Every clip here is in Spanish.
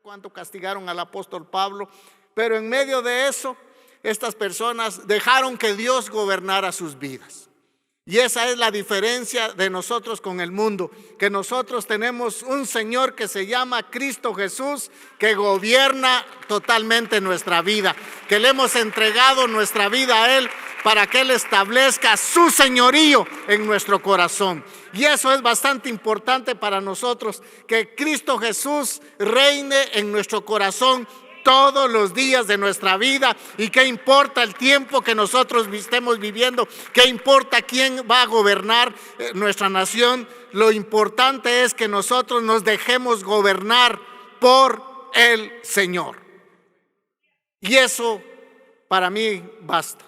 cuánto castigaron al apóstol Pablo, pero en medio de eso, estas personas dejaron que Dios gobernara sus vidas. Y esa es la diferencia de nosotros con el mundo, que nosotros tenemos un Señor que se llama Cristo Jesús, que gobierna totalmente nuestra vida, que le hemos entregado nuestra vida a Él para que Él establezca su señorío en nuestro corazón. Y eso es bastante importante para nosotros, que Cristo Jesús reine en nuestro corazón todos los días de nuestra vida. Y qué importa el tiempo que nosotros estemos viviendo, qué importa quién va a gobernar nuestra nación. Lo importante es que nosotros nos dejemos gobernar por el Señor. Y eso para mí basta,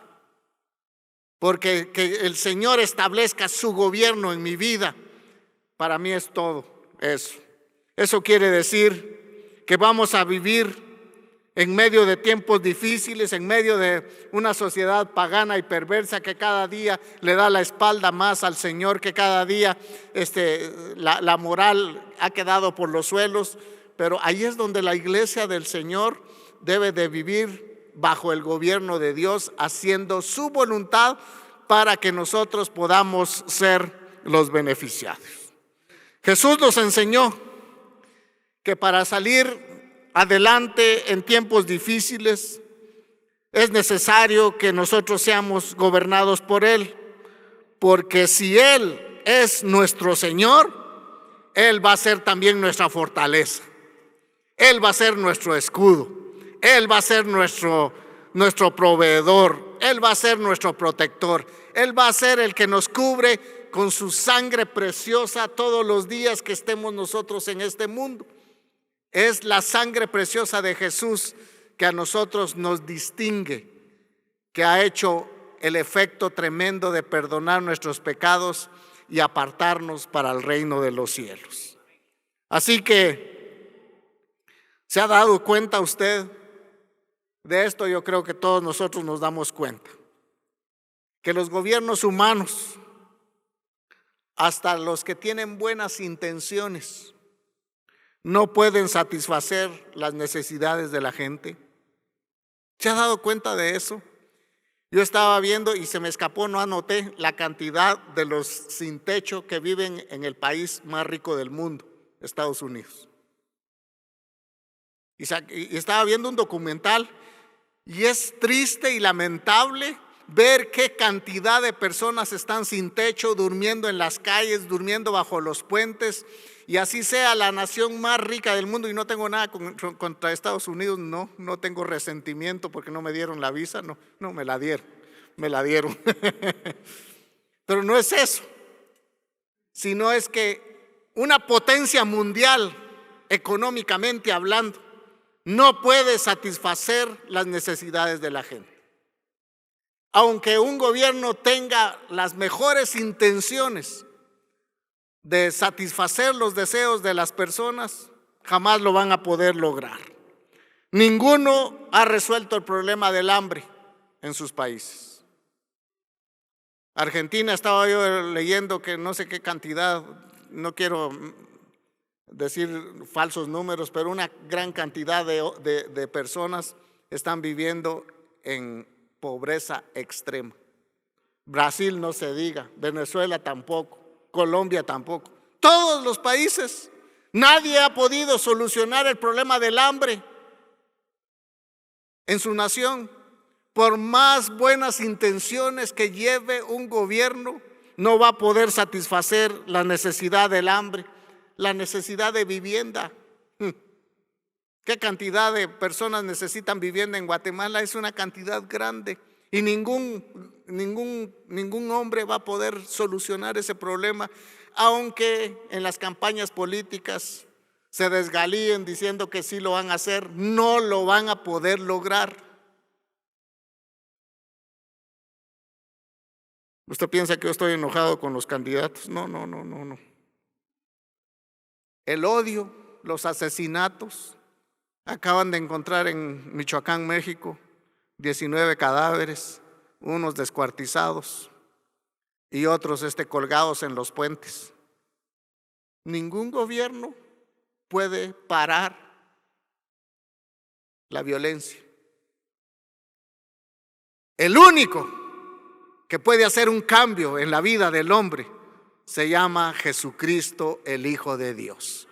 porque que el Señor establezca su gobierno en mi vida, para mí es todo eso. Eso quiere decir que vamos a vivir en medio de tiempos difíciles, en medio de una sociedad pagana y perversa que cada día le da la espalda más al Señor, que cada día la moral ha quedado por los suelos. Pero ahí es donde la iglesia del Señor debe de vivir bajo el gobierno de Dios, haciendo su voluntad para que nosotros podamos ser los beneficiados. Jesús nos enseñó que para salir adelante en tiempos difíciles es necesario que nosotros seamos gobernados por Él, porque si Él es nuestro Señor, Él va a ser también nuestra fortaleza, Él va a ser nuestro escudo, Él va a ser nuestro proveedor, Él va a ser nuestro protector, Él va a ser el que nos cubre con su sangre preciosa todos los días que estemos nosotros en este mundo. Es la sangre preciosa de Jesús que a nosotros nos distingue, que ha hecho el efecto tremendo de perdonar nuestros pecados y apartarnos para el reino de los cielos. Así que, ¿se ha dado cuenta usted de esto? Yo creo que todos nosotros nos damos cuenta que los gobiernos humanos, hasta los que tienen buenas intenciones, no pueden satisfacer las necesidades de la gente. ¿Se ha dado cuenta de eso? Yo estaba viendo y se me escapó, no anoté la cantidad de los sin techo que viven en el país más rico del mundo, Estados Unidos. Y estaba viendo un documental y es triste y lamentable ver qué cantidad de personas están sin techo, durmiendo en las calles, durmiendo bajo los puentes. Y así sea la nación más rica del mundo, y no tengo nada contra Estados Unidos, no tengo resentimiento porque no me dieron la visa, no me la dieron. Pero no es eso, sino es que una potencia mundial, económicamente hablando, no puede satisfacer las necesidades de la gente. Aunque un gobierno tenga las mejores intenciones de satisfacer los deseos de las personas, jamás lo van a poder lograr. Ninguno ha resuelto el problema del hambre en sus países. Argentina, estaba yo leyendo que no sé qué cantidad, no quiero decir falsos números, pero una gran cantidad de personas están viviendo en pobreza extrema. Brasil no se diga, Venezuela tampoco, Colombia tampoco. Todos los países, nadie ha podido solucionar el problema del hambre en su nación. Por más buenas intenciones que lleve un gobierno, no va a poder satisfacer la necesidad del hambre, la necesidad de vivienda. ¿Qué cantidad de personas necesitan vivienda en Guatemala? Es una cantidad grande. Y ningún hombre va a poder solucionar ese problema, aunque en las campañas políticas se desgalíen diciendo que sí lo van a hacer, no lo van a poder lograr. ¿Usted piensa que yo estoy enojado con los candidatos? No. El odio, los asesinatos. Acaban de encontrar en Michoacán, México, 19 cadáveres, unos descuartizados y otros colgados en los puentes. Ningún gobierno puede parar la violencia. El único que puede hacer un cambio en la vida del hombre se llama Jesucristo, el Hijo de Dios.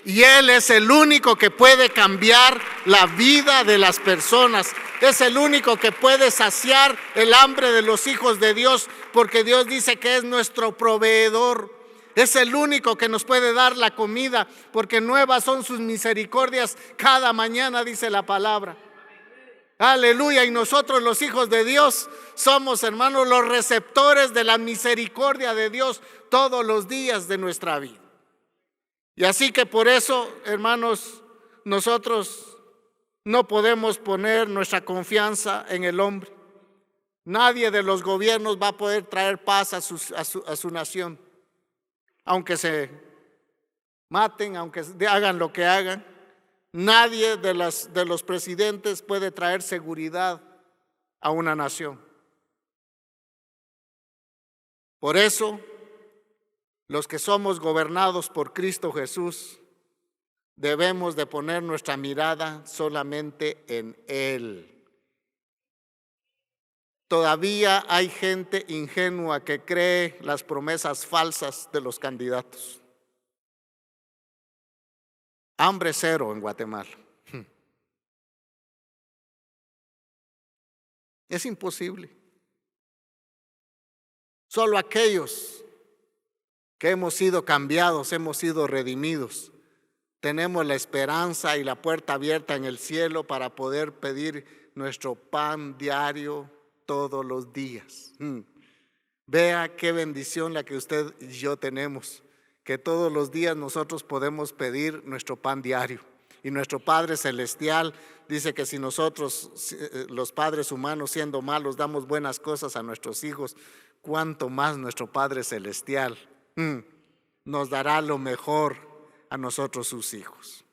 Y Él es el único que puede cambiar la vida de las personas. Es el único que puede saciar el hambre de los hijos de Dios, porque Dios dice que es nuestro proveedor. Es el único que nos puede dar la comida, porque nuevas son sus misericordias cada mañana, dice la palabra. Aleluya. Y nosotros, los hijos de Dios, somos, hermanos, los receptores de la misericordia de Dios todos los días de nuestra vida. Y así que por eso, hermanos, nosotros no podemos poner nuestra confianza en el hombre. Nadie de los gobiernos va a poder traer paz a su nación. Aunque se maten, aunque hagan lo que hagan, nadie de los presidentes puede traer seguridad a una nación. Por eso, los que somos gobernados por Cristo Jesús, debemos de poner nuestra mirada solamente en Él. Todavía hay gente ingenua que cree las promesas falsas de los candidatos. Hambre cero en Guatemala. Es imposible. Solo aquellos que hemos sido cambiados, hemos sido redimidos, tenemos la esperanza y la puerta abierta en el cielo para poder pedir nuestro pan diario todos los días. Vea qué bendición la que usted y yo tenemos, que todos los días nosotros podemos pedir nuestro pan diario. Y nuestro Padre Celestial dice que si nosotros, los padres humanos, siendo malos, damos buenas cosas a nuestros hijos, cuánto más nuestro Padre Celestial nos dará lo mejor a nosotros, sus hijos.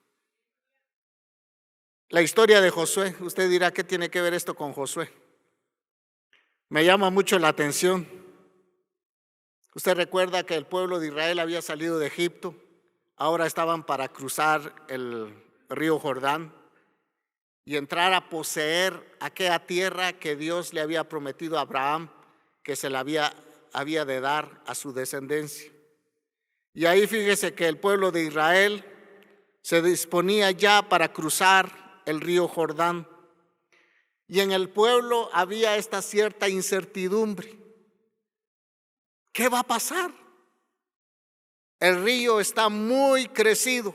La historia de Josué, usted dirá, ¿qué tiene que ver esto con Josué? Me llama mucho la atención. Usted recuerda que el pueblo de Israel había salido de Egipto, ahora estaban para cruzar el río Jordán y entrar a poseer aquella tierra que Dios le había prometido a Abraham, que se la había de dar a su descendencia. Y ahí fíjese que el pueblo de Israel se disponía ya para cruzar el río Jordán. Y en el pueblo había esta cierta incertidumbre. ¿Qué va a pasar? El río está muy crecido,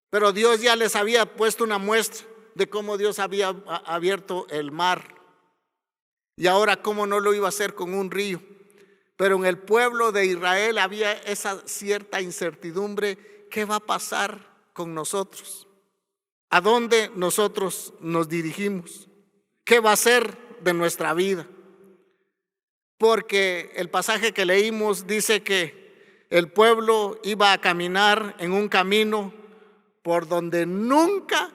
pero Dios ya les había puesto una muestra de cómo Dios había abierto el mar. Y ahora, ¿cómo no lo iba a hacer con un río? Pero en el pueblo de Israel había esa cierta incertidumbre. ¿Qué va a pasar con nosotros? ¿A dónde nosotros nos dirigimos? ¿Qué va a ser de nuestra vida? Porque el pasaje que leímos dice que el pueblo iba a caminar en un camino por donde nunca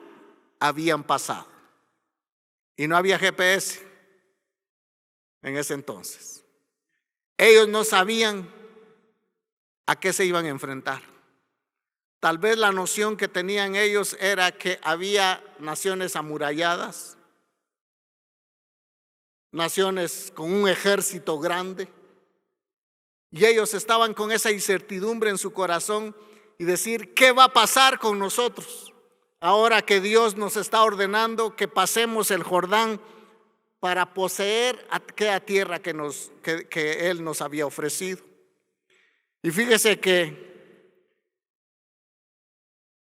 habían pasado. Y no había GPS en ese entonces. Ellos no sabían a qué se iban a enfrentar. Tal vez la noción que tenían ellos era que había naciones amuralladas, naciones con un ejército grande, y ellos estaban con esa incertidumbre en su corazón y decir, ¿qué va a pasar con nosotros ahora que Dios nos está ordenando que pasemos el Jordán para poseer aquella tierra que Él nos había ofrecido? Y fíjese que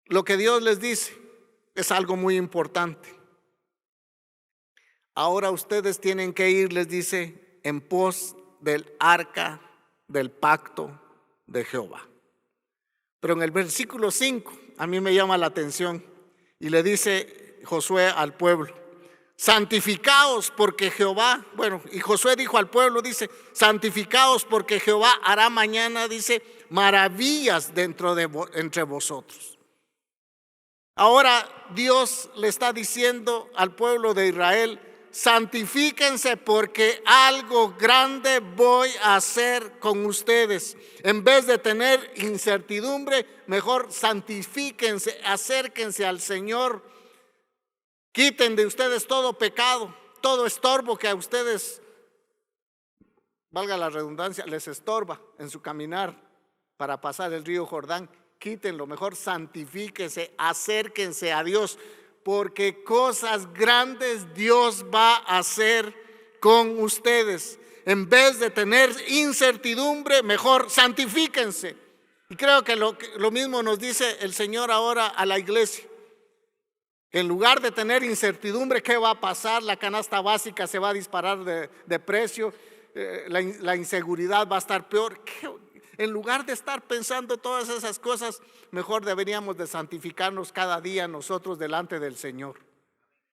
lo que Dios les dice es algo muy importante. Ahora ustedes tienen que ir, les dice, en pos del arca del pacto de Jehová. Pero en el versículo 5 a mí me llama la atención y le dice Josué al pueblo, santificaos porque Jehová, y Josué dijo al pueblo, dice, santificaos porque Jehová hará mañana, dice, maravillas entre vosotros. Ahora Dios le está diciendo al pueblo de Israel, santifíquense porque algo grande voy a hacer con ustedes. En vez de tener incertidumbre, mejor santifíquense, acérquense al Señor Quiten de ustedes todo pecado, todo estorbo que a ustedes, valga la redundancia, les estorba en su caminar para pasar el río Jordán. Quítenlo, mejor santifíquense, acérquense a Dios, porque cosas grandes Dios va a hacer con ustedes. En vez de tener incertidumbre, mejor santifíquense. Y creo que lo mismo nos dice el Señor ahora a la iglesia. En lugar de tener incertidumbre, ¿qué va a pasar? La canasta básica se va a disparar de precio, la inseguridad va a estar peor. En lugar de estar pensando todas esas cosas, mejor deberíamos de santificarnos cada día nosotros delante del Señor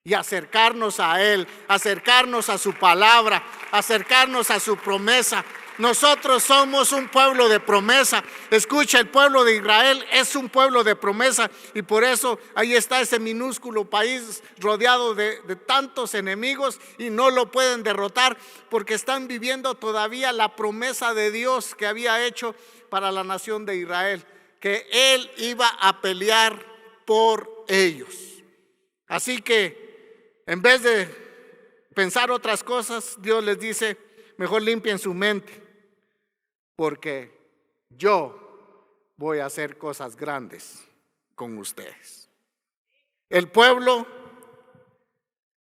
y acercarnos a Él, acercarnos a su palabra, acercarnos a su promesa. Nosotros somos un pueblo de promesa. Escucha, el pueblo de Israel es un pueblo de promesa, y por eso ahí está ese minúsculo país rodeado de tantos enemigos y no lo pueden derrotar, porque están viviendo todavía la promesa de Dios que había hecho para la nación de Israel, que Él iba a pelear por ellos. Así que en vez de pensar otras cosas, Dios les dice, mejor limpien su mente, porque yo voy a hacer cosas grandes con ustedes. El pueblo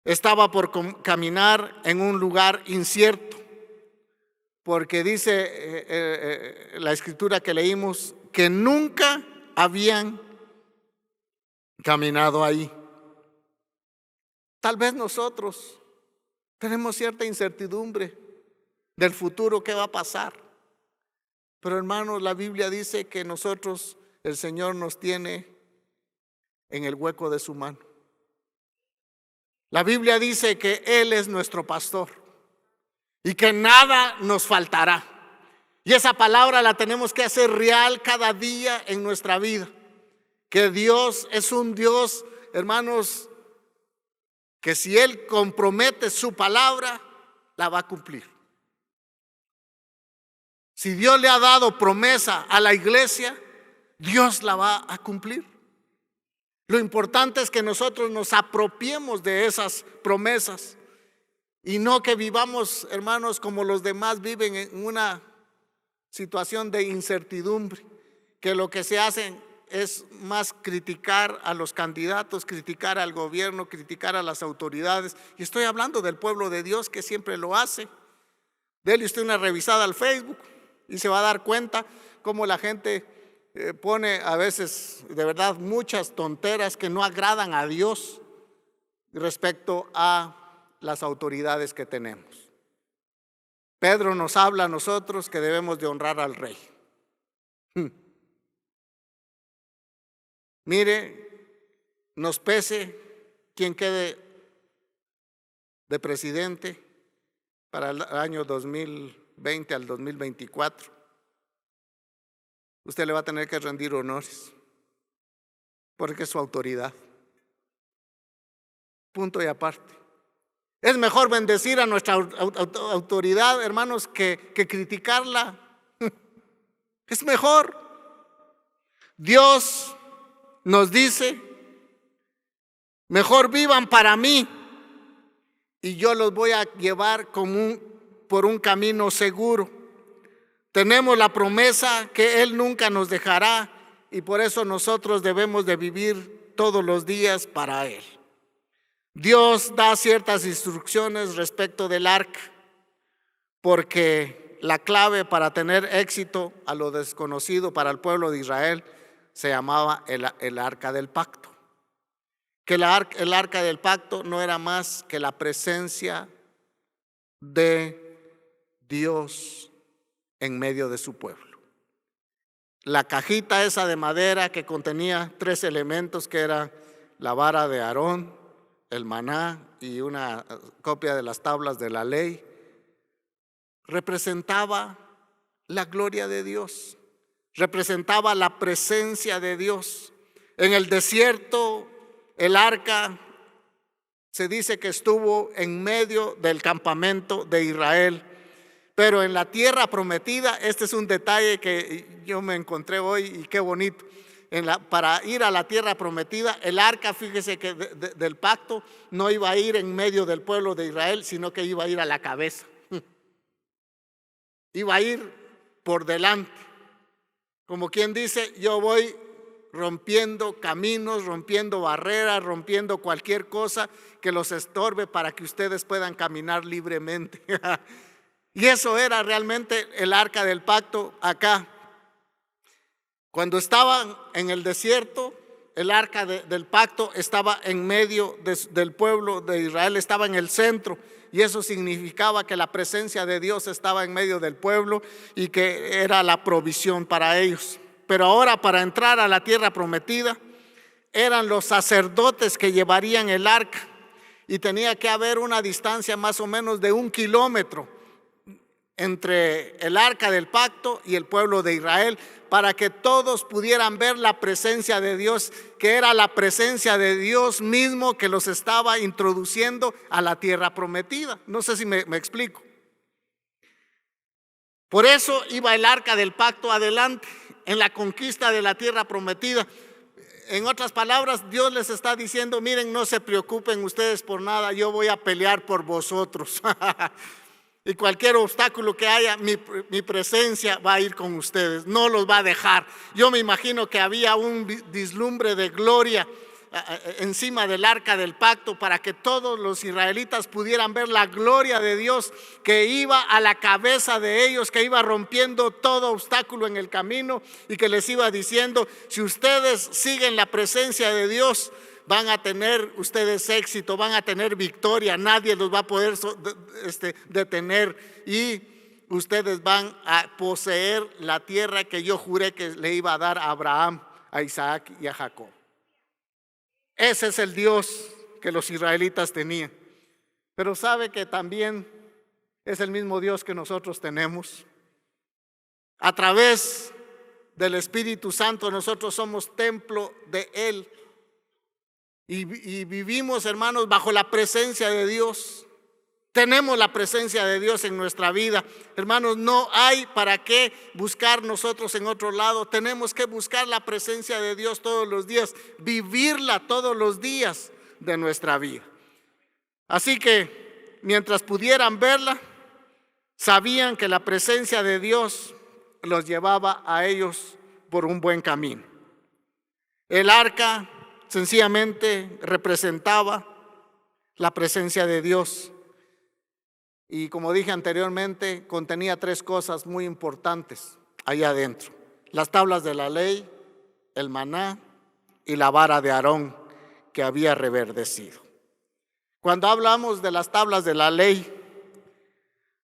estaba por caminar en un lugar incierto, porque dice la escritura que leímos que nunca habían caminado ahí. Tal vez nosotros tenemos cierta incertidumbre del futuro, qué va a pasar. Pero hermanos, la Biblia dice que nosotros, el Señor nos tiene en el hueco de su mano. La Biblia dice que Él es nuestro pastor y que nada nos faltará. Y esa palabra la tenemos que hacer real cada día en nuestra vida. Que Dios es un Dios, hermanos, que si Él compromete su palabra, la va a cumplir. Si Dios le ha dado promesa a la iglesia, Dios la va a cumplir. Lo importante es que nosotros nos apropiemos de esas promesas y no que vivamos, hermanos, como los demás viven en una situación de incertidumbre, que lo que se hacen es más criticar a los candidatos, criticar al gobierno, criticar a las autoridades. Y estoy hablando del pueblo de Dios, que siempre lo hace. Dele usted una revisada al Facebook y se va a dar cuenta cómo la gente pone a veces de verdad muchas tonteras que no agradan a Dios respecto a las autoridades que tenemos. Pedro nos habla a nosotros que debemos de honrar al rey. Mire, nos pese quien quede de presidente para el año 2020 al 2024. Usted le va a tener que rendir honores, porque es su autoridad. Punto y aparte. Es mejor bendecir a nuestra autoridad, hermanos, que criticarla. Es mejor. Dios nos dice, mejor vivan para mí y yo los voy a llevar por un camino seguro. Tenemos la promesa que Él nunca nos dejará, y por eso nosotros debemos de vivir todos los días para Él. Dios da ciertas instrucciones respecto del arca, porque la clave para tener éxito a lo desconocido para el pueblo de Israel se llamaba el arca del pacto. Que el arca del pacto no era más que la presencia de Dios en medio de su pueblo. La cajita esa de madera que contenía 3 elementos, que era la vara de Aarón, el maná y una copia de las tablas de la ley, representaba la gloria de Dios, representaba la presencia de Dios. En el desierto, el arca se dice que estuvo en medio del campamento de Israel, pero en la tierra prometida, este es un detalle que yo me encontré hoy y qué bonito. para ir a la tierra prometida, el arca, fíjese que del pacto no iba a ir en medio del pueblo de Israel, sino que iba a ir a la cabeza. Iba a ir por delante. Como quien dice, yo voy rompiendo caminos, rompiendo barreras, rompiendo cualquier cosa que los estorbe para que ustedes puedan caminar libremente. Y eso era realmente el arca del pacto acá. Cuando estaban en el desierto, el arca del pacto estaba en medio del pueblo de Israel, estaba en el centro. Y eso significaba que la presencia de Dios estaba en medio del pueblo y que era la provisión para ellos. Pero ahora, para entrar a la tierra prometida, eran los sacerdotes que llevarían el arca. Y tenía que haber una distancia más o menos de 1 kilómetro entre el arca del pacto y el pueblo de Israel, para que todos pudieran ver la presencia de Dios, que era la presencia de Dios mismo que los estaba introduciendo a la tierra prometida. No sé si me explico. Por eso iba el arca del pacto adelante en la conquista de la tierra prometida. En otras palabras, Dios les está diciendo: miren, no se preocupen ustedes por nada, yo voy a pelear por vosotros. Y cualquier obstáculo que haya, mi presencia va a ir con ustedes, no los va a dejar. Yo me imagino que había un vislumbre de gloria encima del arca del pacto, para que todos los israelitas pudieran ver la gloria de Dios que iba a la cabeza de ellos, que iba rompiendo todo obstáculo en el camino y que les iba diciendo: si ustedes siguen la presencia de Dios, van a tener ustedes éxito, van a tener victoria, nadie los va a poder detener, y ustedes van a poseer la tierra que yo juré que le iba a dar a Abraham, a Isaac y a Jacob. Ese es el Dios que los israelitas tenían. Pero sabe que también es el mismo Dios que nosotros tenemos. A través del Espíritu Santo nosotros somos templo de Él. Y vivimos, hermanos, bajo la presencia de Dios. Tenemos la presencia de Dios en nuestra vida. Hermanos, no hay para qué buscar nosotros en otro lado. Tenemos que buscar la presencia de Dios todos los días, vivirla todos los días de nuestra vida. Así que mientras pudieran verla, sabían que la presencia de Dios los llevaba a ellos por un buen camino. El arca sencillamente representaba la presencia de Dios. Y como dije anteriormente, contenía 3 cosas muy importantes allá adentro: las tablas de la ley, el maná y la vara de Aarón que había reverdecido. Cuando hablamos de las tablas de la ley,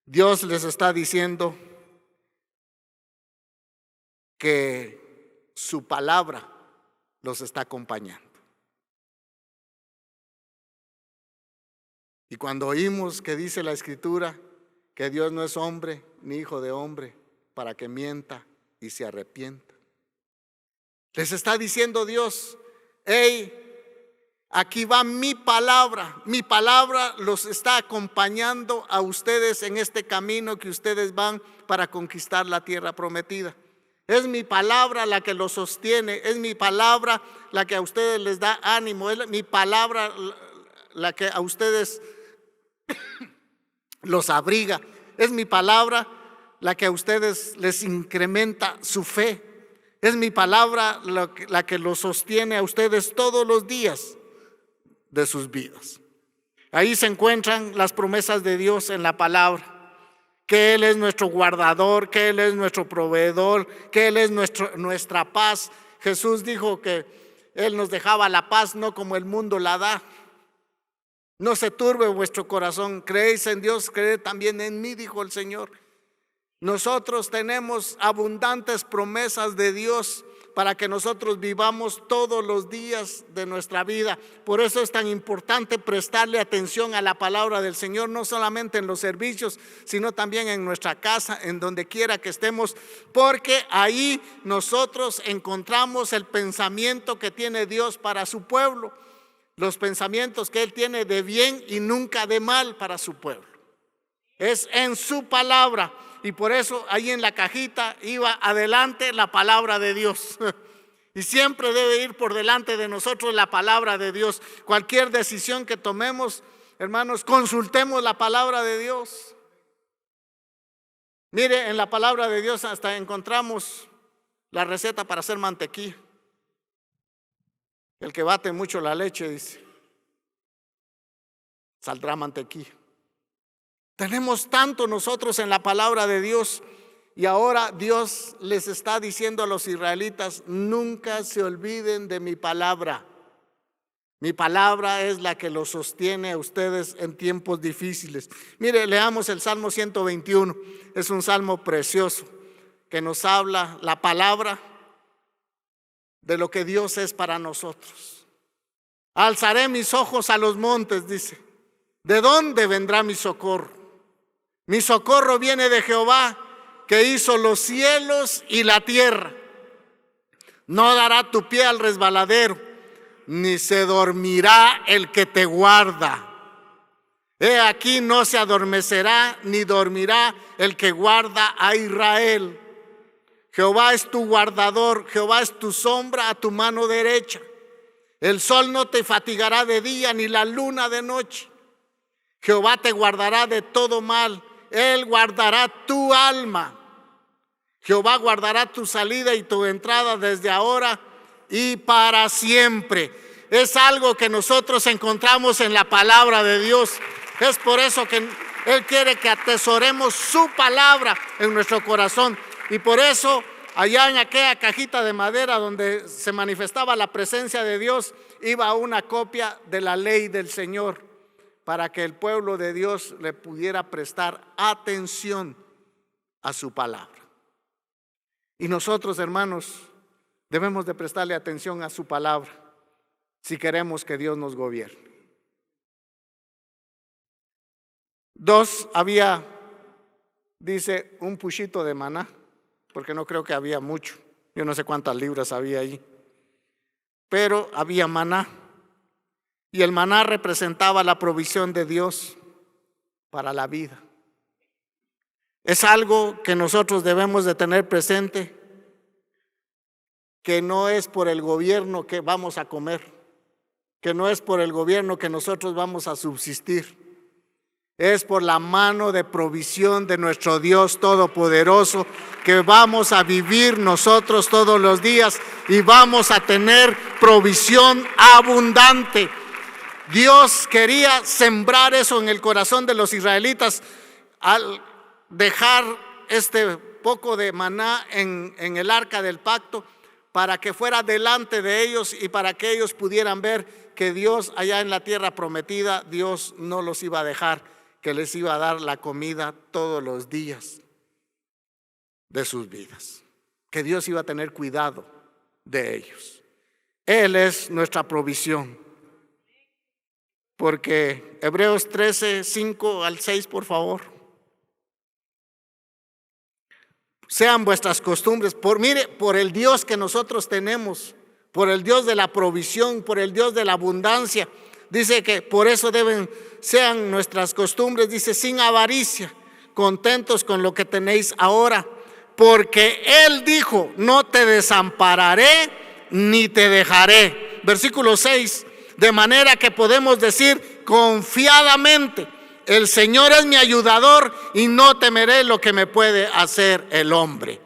Dios les está diciendo que su palabra los está acompañando. Y cuando oímos que dice la Escritura que Dios no es hombre ni hijo de hombre para que mienta y se arrepienta, les está diciendo Dios: hey, aquí va mi palabra los está acompañando a ustedes en este camino que ustedes van para conquistar la tierra prometida. Es mi palabra la que los sostiene, es mi palabra la que a ustedes les da ánimo, es mi palabra la que a ustedes los abriga, es mi palabra la que a ustedes les incrementa su fe, es mi palabra la que los sostiene a ustedes todos los días de sus vidas. Ahí se encuentran las promesas de Dios en la palabra, que Él es nuestro guardador, que Él es nuestro proveedor, que Él es nuestra paz. Jesús dijo que Él nos dejaba la paz, no como el mundo la da. No se turbe vuestro corazón, creéis en Dios, creed también en mí, dijo el Señor. Nosotros tenemos abundantes promesas de Dios para que nosotros vivamos todos los días de nuestra vida. Por eso es tan importante prestarle atención a la palabra del Señor, no solamente en los servicios, sino también en nuestra casa, en donde quiera que estemos, porque ahí nosotros encontramos el pensamiento que tiene Dios para su pueblo. Los pensamientos que Él tiene de bien y nunca de mal para su pueblo. Es en su palabra. Y por eso ahí en la cajita iba adelante la palabra de Dios. Y siempre debe ir por delante de nosotros la palabra de Dios. Cualquier decisión que tomemos, hermanos, consultemos la palabra de Dios. Mire, en la palabra de Dios hasta encontramos la receta para hacer mantequilla. El que bate mucho la leche, dice, saldrá mantequilla. Tenemos tanto nosotros en la palabra de Dios. Y ahora Dios les está diciendo a los israelitas: nunca se olviden de mi palabra. Mi palabra es la que los sostiene a ustedes en tiempos difíciles. Mire, leamos el Salmo 121. Es un salmo precioso que nos habla la palabra de lo que Dios es para nosotros. Alzaré mis ojos a los montes, dice. ¿De dónde vendrá mi socorro? Mi socorro viene de Jehová, que hizo los cielos y la tierra. No dará tu pie al resbaladero, ni se dormirá el que te guarda. He aquí, no se adormecerá ni dormirá el que guarda a Israel. Jehová es tu guardador, Jehová es tu sombra a tu mano derecha. El sol no te fatigará de día, ni la luna de noche. Jehová te guardará de todo mal, Él guardará tu alma. Jehová guardará tu salida y tu entrada desde ahora y para siempre. Es algo que nosotros encontramos en la palabra de Dios. Es por eso que Él quiere que atesoremos su palabra en nuestro corazón. Y por eso allá en aquella cajita de madera donde se manifestaba la presencia de Dios, iba una copia de la ley del Señor, para que el pueblo de Dios le pudiera prestar atención a su palabra. Y nosotros, hermanos, debemos de prestarle atención a su palabra si queremos que Dios nos gobierne. Había, dice, un puchito de maná, porque no creo que había mucho. Yo no sé cuántas libras había ahí, pero había maná. Y el maná representaba la provisión de Dios para la vida. Es algo que nosotros debemos de tener presente, que no es por el gobierno que vamos a comer, que no es por el gobierno que nosotros vamos a subsistir. Es por la mano de provisión de nuestro Dios Todopoderoso que vamos a vivir nosotros todos los días y vamos a tener provisión abundante. Dios quería sembrar eso en el corazón de los israelitas al dejar este poco de maná en el arca del pacto, para que fuera delante de ellos y para que ellos pudieran ver que Dios allá en la tierra prometida, Dios no los iba a dejar, que les iba a dar la comida todos los días de sus vidas, que Dios iba a tener cuidado de ellos. Él es nuestra provisión. Porque Hebreos 13, 5 al 6, por favor. Sean vuestras costumbres, por el Dios que nosotros tenemos, por el Dios de la provisión, por el Dios de la abundancia. Dice que por eso sean nuestras costumbres, dice, sin avaricia, contentos con lo que tenéis ahora, porque Él dijo: no te desampararé ni te dejaré. Versículo 6, de manera que podemos decir confiadamente: el Señor es mi ayudador y no temeré lo que me puede hacer el hombre.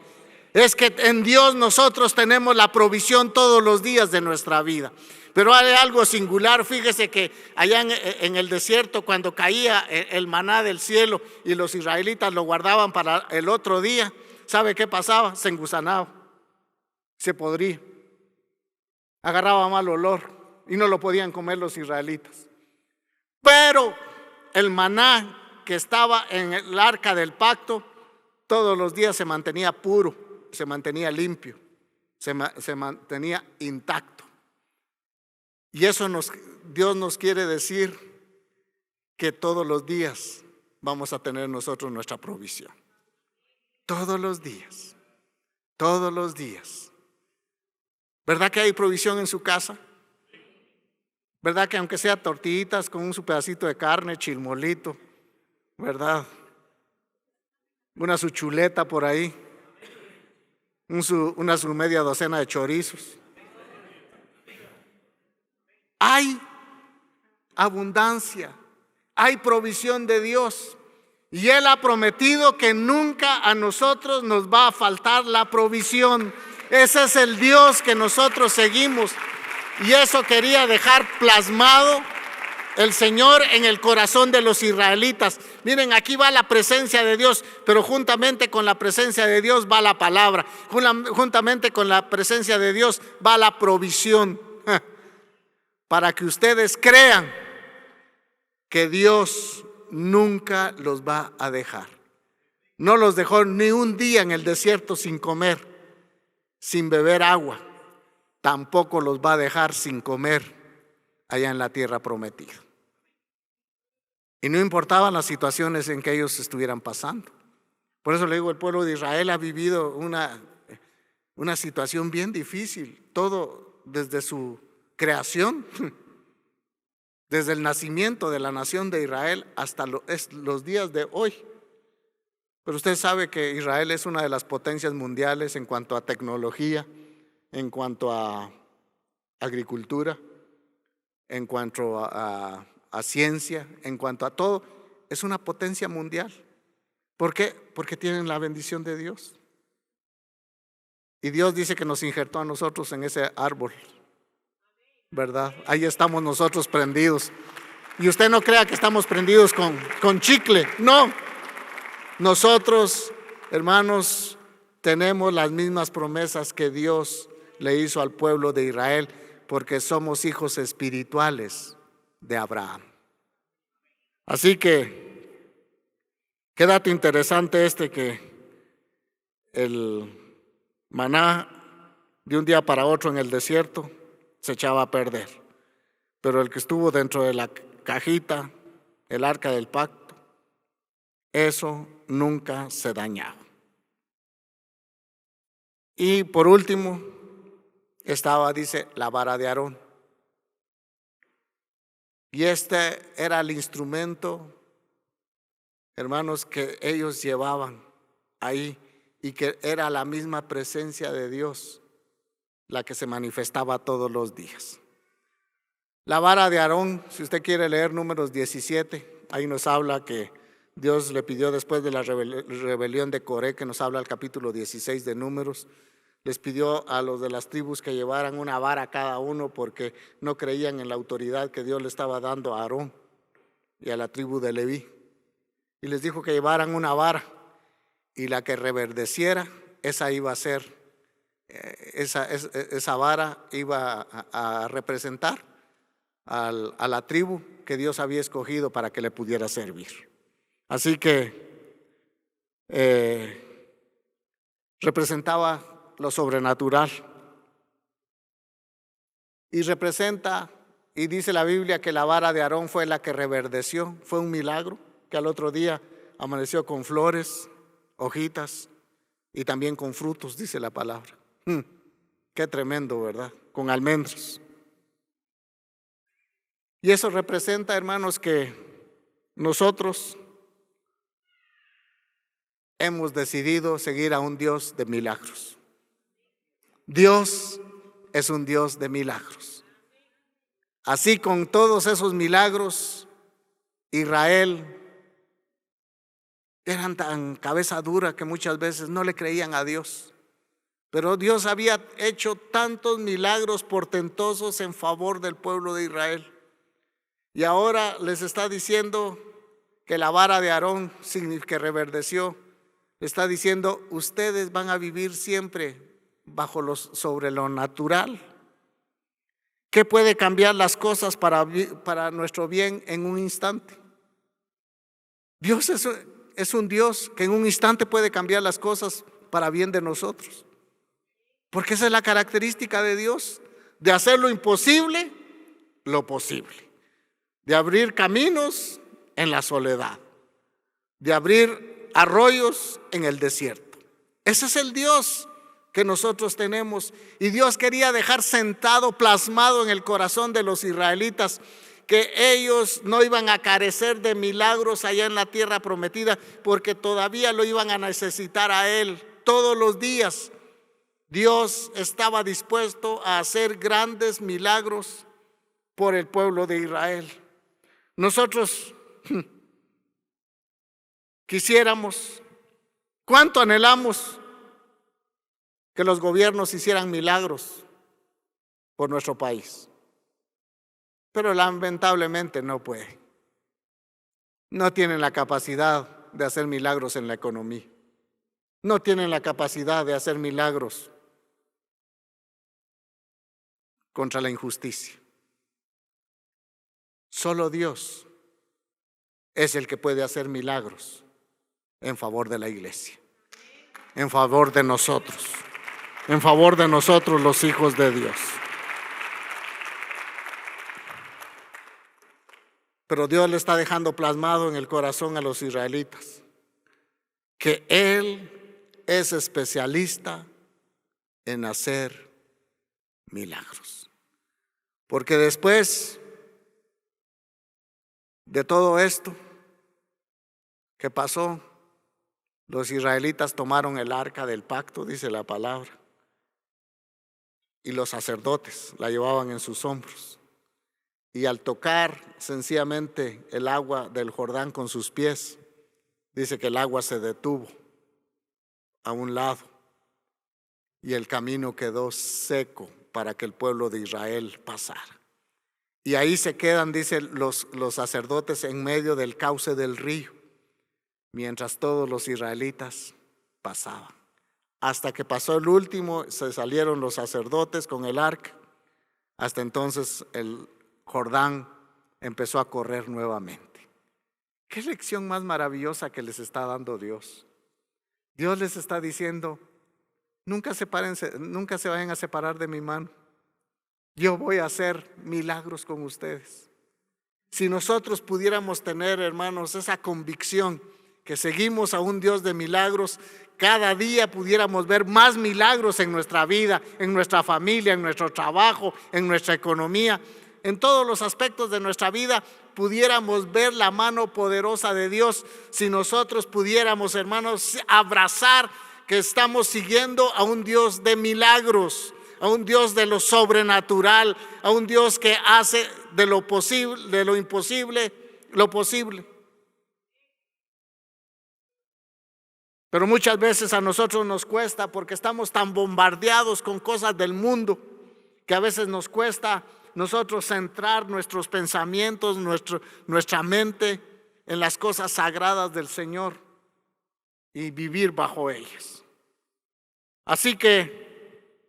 Es que en Dios nosotros tenemos la provisión todos los días de nuestra vida. Pero hay algo singular. Fíjese que allá en el desierto, cuando caía el maná del cielo y los israelitas lo guardaban para el otro día, ¿sabe qué pasaba? Se engusanaba, se podría, agarraba mal olor y no lo podían comer los israelitas. Pero el maná que estaba en el arca del pacto todos los días se mantenía puro, se mantenía limpio, se mantenía intacto. Y eso Dios nos quiere decir que todos los días vamos a tener nosotros nuestra provisión. Todos los días, todos los días. ¿Verdad que hay provisión en su casa? ¿Verdad que aunque sea tortillitas con su pedacito de carne, chilmolito, verdad? Su chuleta por ahí, su media docena de chorizos. hay abundancia, hay provisión de Dios. Y Él ha prometido que nunca a nosotros nos va a faltar la provisión. Ese es el Dios que nosotros seguimos. Y eso quería dejar plasmado el Señor en el corazón de los israelitas. Miren, aquí va la presencia de Dios, pero juntamente con la presencia de Dios va la palabra. Juntamente con la presencia de Dios va la provisión. Para que ustedes crean que Dios nunca los va a dejar. No los dejó ni un día en el desierto sin comer, sin beber agua. Tampoco los va a dejar sin comer allá en la tierra prometida. Y no importaban las situaciones en que ellos estuvieran pasando. Por eso le digo, el pueblo de Israel ha vivido una situación bien difícil. Todo desde su creación, desde el nacimiento de la nación de Israel hasta los días de hoy. Pero usted sabe que Israel es una de las potencias mundiales en cuanto a tecnología, en cuanto a agricultura, en cuanto a ciencia, en cuanto a todo. Es una potencia mundial. ¿Por qué? Porque tienen la bendición de Dios. Y Dios dice que nos injertó a nosotros en ese árbol, ¿verdad? Ahí estamos nosotros prendidos. Y usted no crea que estamos prendidos con chicle. No. Nosotros, hermanos, tenemos las mismas promesas que Dios le hizo al pueblo de Israel, porque somos hijos espirituales de Abraham. Así que, qué dato interesante que el maná de un día para otro en el desierto se echaba a perder. Pero el que estuvo dentro de la cajita, el arca del pacto, eso nunca se dañaba. Y por último, dice, la vara de Aarón. Y este era el instrumento, hermanos, que ellos llevaban ahí, y que era la misma presencia de Dios la que se manifestaba todos los días. La vara de Aarón, si usted quiere leer Números 17, ahí nos habla que Dios le pidió después de la rebelión de Coré, que nos habla el capítulo 16 de Números, les pidió a los de las tribus que llevaran una vara cada uno porque no creían en la autoridad que Dios le estaba dando a Aarón y a la tribu de Leví. Y les dijo que llevaran una vara y la que reverdeciera, esa iba a ser, esa vara iba a representar a la tribu que Dios había escogido para que le pudiera servir. Así que representaba lo sobrenatural y representa, y dice la Biblia que la vara de Aarón fue la que reverdeció. Fue un milagro que al otro día amaneció con flores, hojitas y también con frutos, dice la palabra. Qué tremendo, ¿verdad? Con almendros. Y eso representa, hermanos, que nosotros hemos decidido seguir a un Dios de milagros. Dios es un Dios de milagros. Así, con todos esos milagros, Israel eran tan cabeza dura que muchas veces no le creían a Dios. Pero Dios había hecho tantos milagros portentosos en favor del pueblo de Israel. Y ahora les está diciendo que la vara de Aarón, que reverdeció, está diciendo, ustedes van a vivir siempre sobre lo natural. ¿Qué puede cambiar las cosas para nuestro bien en un instante? Dios es un Dios que en un instante puede cambiar las cosas para bien de nosotros. Porque esa es la característica de Dios, de hacer lo imposible, lo posible. De abrir caminos en la soledad, de abrir arroyos en el desierto. Ese es el Dios que nosotros tenemos. Y Dios quería dejar sentado, plasmado en el corazón de los israelitas, que ellos no iban a carecer de milagros allá en la tierra prometida, porque todavía lo iban a necesitar a Él todos los días. Dios estaba dispuesto a hacer grandes milagros por el pueblo de Israel. Nosotros quisiéramos, cuánto anhelamos que los gobiernos hicieran milagros por nuestro país, pero lamentablemente no pueden. No tienen la capacidad de hacer milagros en la economía. No tienen la capacidad de hacer milagros contra la injusticia. Solo Dios es el que puede hacer milagros en favor de la iglesia, en favor de nosotros los hijos de Dios. Pero Dios le está dejando plasmado en el corazón a los israelitas que Él es especialista en hacer milagros. Porque después de todo esto que pasó, los israelitas tomaron el arca del pacto, dice la palabra, y los sacerdotes la llevaban en sus hombros. Y al tocar sencillamente el agua del Jordán con sus pies, dice que el agua se detuvo a un lado y el camino quedó seco para que el pueblo de Israel pasara. Y ahí se quedan, dice, los sacerdotes en medio del cauce del río, mientras todos los israelitas pasaban. Hasta que pasó el último, se salieron los sacerdotes con el arca. Hasta entonces el Jordán empezó a correr nuevamente. Qué lección más maravillosa que les está dando Dios. Dios les está diciendo: nunca se vayan a separar de mi mano. Yo voy a hacer milagros con ustedes. Si nosotros pudiéramos tener, hermanos, esa convicción que seguimos a un Dios de milagros, cada día pudiéramos ver más milagros en nuestra vida, en nuestra familia, en nuestro trabajo, en nuestra economía. En todos los aspectos de nuestra vida pudiéramos ver la mano poderosa de Dios si nosotros pudiéramos, hermanos, abrazar que estamos siguiendo a un Dios de milagros, a un Dios de lo sobrenatural, a un Dios que hace de lo posible, de lo imposible, lo posible. Pero muchas veces a nosotros nos cuesta, porque estamos tan bombardeados con cosas del mundo, que a veces nos cuesta nosotros centrar nuestros pensamientos, nuestra mente en las cosas sagradas del Señor y vivir bajo ellas. Así que,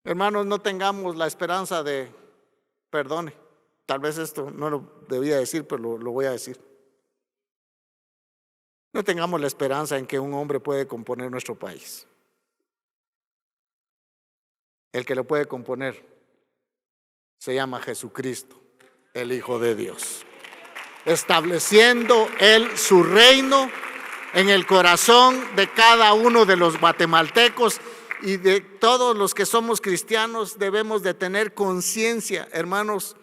hermanos, no tengamos la esperanza de, perdone, tal vez esto no lo debía decir, pero lo voy a decir. No tengamos la esperanza en que un hombre puede componer nuestro país. El que lo puede componer se llama Jesucristo, el Hijo de Dios, estableciendo Él su reino en el corazón de cada uno de los guatemaltecos y de todos los que somos cristianos. Debemos de tener conciencia, hermanos,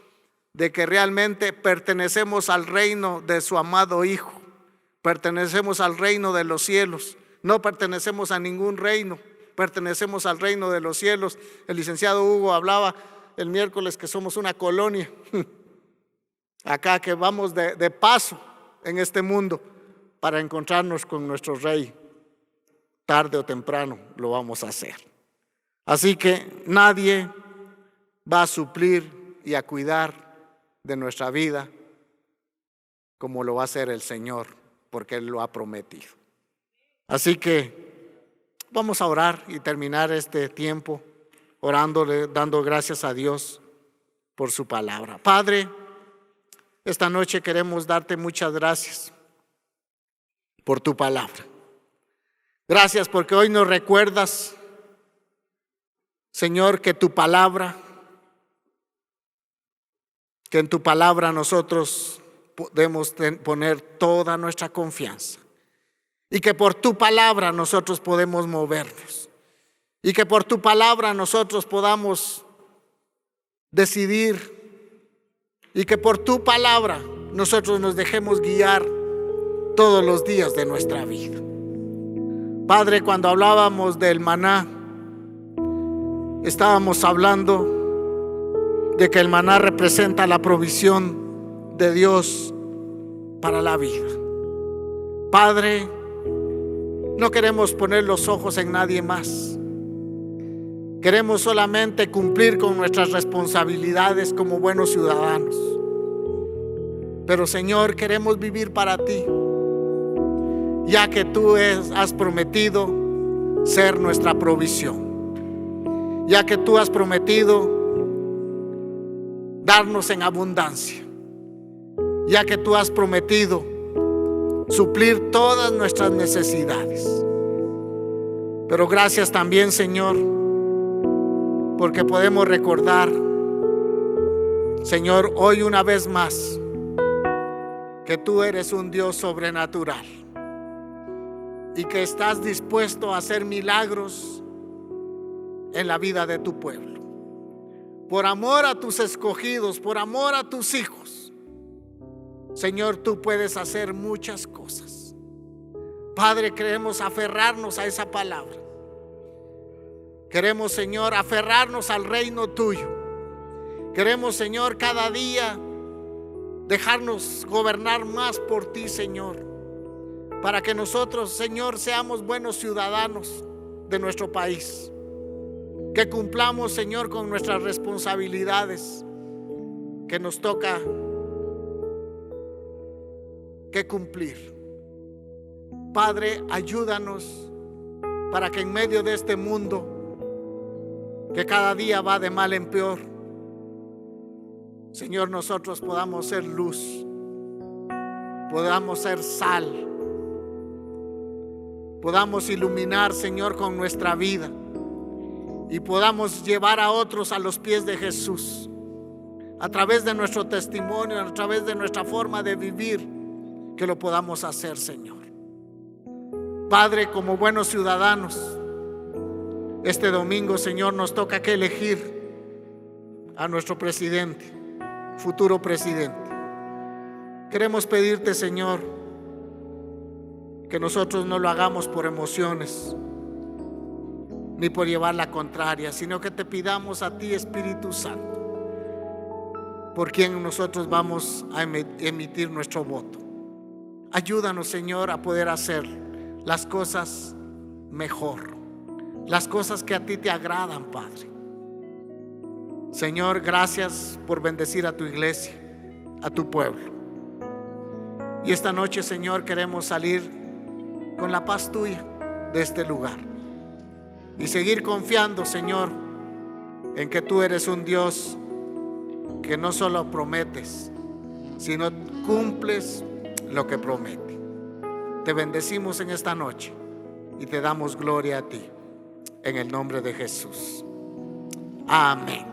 de que realmente pertenecemos al reino de su amado Hijo, pertenecemos al reino de los cielos, no pertenecemos a ningún reino, pertenecemos al reino de los cielos. El licenciado Hugo hablaba el miércoles que somos una colonia, acá que vamos de paso en este mundo para encontrarnos con nuestro Rey. Tarde o temprano lo vamos a hacer. Así que nadie va a suplir y a cuidar de nuestra vida como lo va a hacer el Señor, porque Él lo ha prometido. Así que vamos a orar y terminar este tiempo orándole, dando gracias a Dios por su palabra. Padre, esta noche queremos darte muchas gracias por tu palabra. Gracias porque hoy nos recuerdas, Señor, que en tu palabra nosotros podemos poner toda nuestra confianza, y que por tu palabra nosotros podemos movernos, y que por tu palabra nosotros podamos decidir, y que por tu palabra nosotros nos dejemos guiar todos los días de nuestra vida. Padre, cuando hablábamos del maná, estábamos hablando de que el maná representa la provisión de Dios para la vida. Padre, no queremos poner los ojos en nadie más. Queremos solamente cumplir con nuestras responsabilidades como buenos ciudadanos. Pero Señor, queremos vivir para ti, ya que tú has prometido ser nuestra provisión, ya que tú has prometido darnos en abundancia, ya que tú has prometido suplir todas nuestras necesidades. Pero gracias también, Señor, porque podemos recordar, Señor, hoy una vez más, que tú eres un Dios sobrenatural y que estás dispuesto a hacer milagros en la vida de tu pueblo. Por amor a tus escogidos, por amor a tus hijos, Señor, tú puedes hacer muchas cosas. Padre, queremos aferrarnos a esa palabra. Queremos, Señor, aferrarnos al reino tuyo. Queremos, Señor, cada día dejarnos gobernar más por ti, Señor, para que nosotros, Señor, seamos buenos ciudadanos de nuestro país. Que cumplamos, Señor, con nuestras responsabilidades que nos toca que cumplir. Padre, ayúdanos para que en medio de este mundo que cada día va de mal en peor, Señor, nosotros podamos ser luz, podamos ser sal, podamos iluminar, Señor, con nuestra vida y podamos llevar a otros a los pies de Jesús a través de nuestro testimonio, a través de nuestra forma de vivir, que lo podamos hacer, Señor. Padre, como buenos ciudadanos, este domingo, Señor, nos toca que elegir a nuestro presidente, futuro presidente. Queremos pedirte, Señor, que nosotros no lo hagamos por emociones ni por llevar la contraria, sino que te pidamos a ti, Espíritu Santo, por quien nosotros vamos a emitir nuestro voto. Ayúdanos, Señor, a poder hacer las cosas mejor, las cosas que a ti te agradan, Padre. Señor, gracias por bendecir a tu iglesia, a tu pueblo. Y esta noche, Señor, queremos salir con la paz tuya de este lugar y seguir confiando, Señor, en que tú eres un Dios que no solo prometes, sino cumples lo que promete. Te bendecimos en esta noche y te damos gloria a ti, en el nombre de Jesús. Amén.